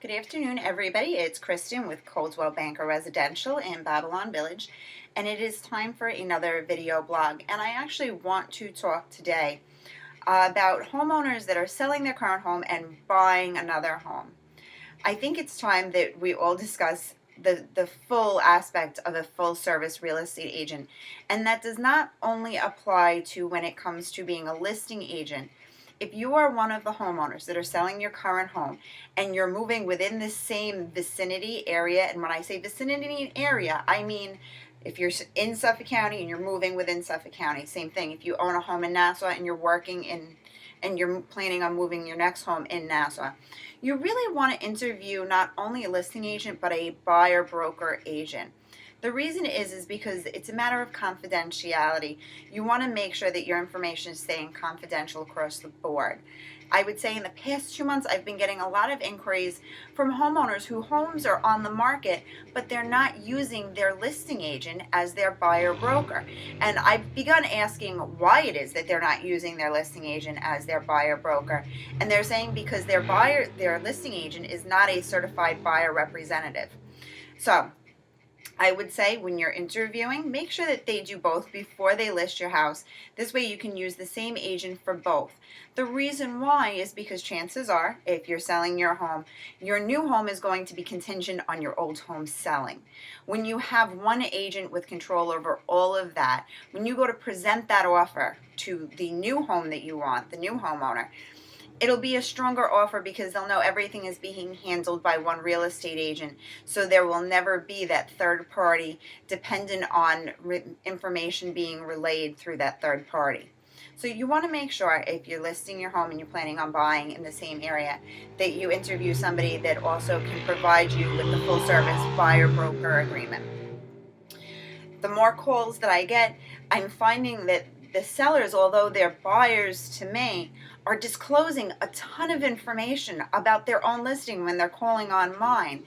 Good afternoon, everybody. It's Kristen with Coldwell Banker Residential in Babylon Village, and it is time for another video blog. And I actually want to talk today about homeowners that are selling their current home and buying another home. I think it's time that we all discuss the full aspect of a full service real estate agent, and that does not only apply to when it comes to being a listing agent. If you are one of the homeowners that are selling your current home and you're moving within the same vicinity area, and when I say vicinity area, I mean if you're in Suffolk County and you're moving within Suffolk County, same thing. If you own a home in Nassau and you're working in and you're planning on moving your next home in Nassau, you really want to interview not only a listing agent but a buyer broker agent. The reason is because it's a matter of confidentiality. You want to make sure that your information is staying confidential across the board. I would say in the past 2 months, I've been getting a lot of inquiries from homeowners whose homes are on the market, but they're not using their listing agent as their buyer broker. And I've begun asking why it is that they're not using their listing agent as their buyer broker. And they're saying because their listing agent is not a certified buyer representative. So I would say when you're interviewing, make sure that they do both before they list your house. This way you can use the same agent for both. The reason why is because chances are, if you're selling your home, your new home is going to be contingent on your old home selling. When you have one agent with control over all of that, when you go to present that offer to the new home that you want, the new homeowner, it'll be a stronger offer because they'll know everything is being handled by one real estate agent. So there will never be that third party dependent on information being relayed through that third party. So you want to make sure if you're listing your home and you're planning on buying in the same area that you interview somebody that also can provide you with the full service buyer broker agreement. The more calls that I get, I'm finding that the sellers, although they're buyers to me, are disclosing a ton of information about their own listing when they're calling on mine.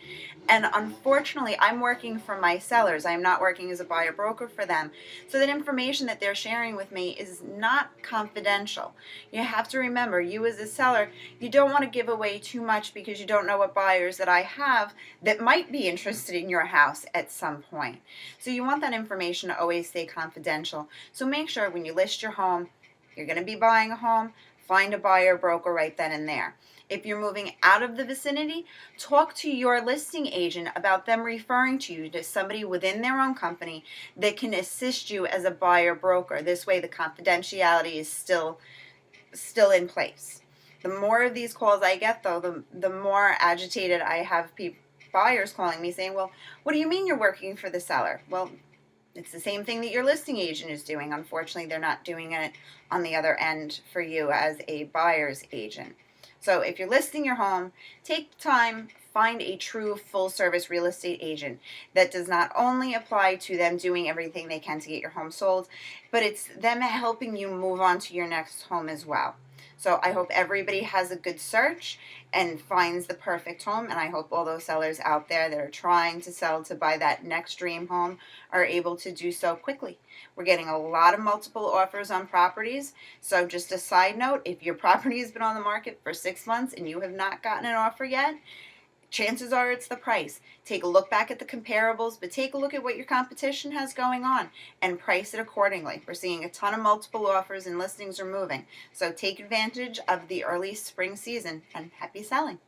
And unfortunately, I'm working for my sellers. I'm not working as a buyer broker for them. So that information that they're sharing with me is not confidential. You have to remember, you as a seller, you don't want to give away too much because you don't know what buyers that I have that might be interested in your house at some point. So you want that information to always stay confidential. So make sure when you list your home, you're going to be buying a home, find a buyer broker right then and there. If you're moving out of the vicinity, talk to your listing agent about them referring to you to somebody within their own company that can assist you as a buyer broker. This way the confidentiality is still in place. The more of these calls I get, though, the more agitated I have buyers calling me saying, well, what do you mean you're working for the seller? Well, it's the same thing that your listing agent is doing. Unfortunately, they're not doing it on the other end for you as a buyer's agent. So if you're listing your home, take time, find a true full-service real estate agent that does not only apply to them doing everything they can to get your home sold, but it's them helping you move on to your next home as well. So I hope everybody has a good search and finds the perfect home, and I hope all those sellers out there that are trying to sell to buy that next dream home are able to do so quickly. We're getting a lot of multiple offers on properties, so just a side note, if your property has been on the market for 6 months and you have not gotten an offer yet, chances are it's the price. Take a look back at the comparables, but take a look at what your competition has going on and price it accordingly. We're seeing a ton of multiple offers and listings are moving. So take advantage of the early spring season and happy selling.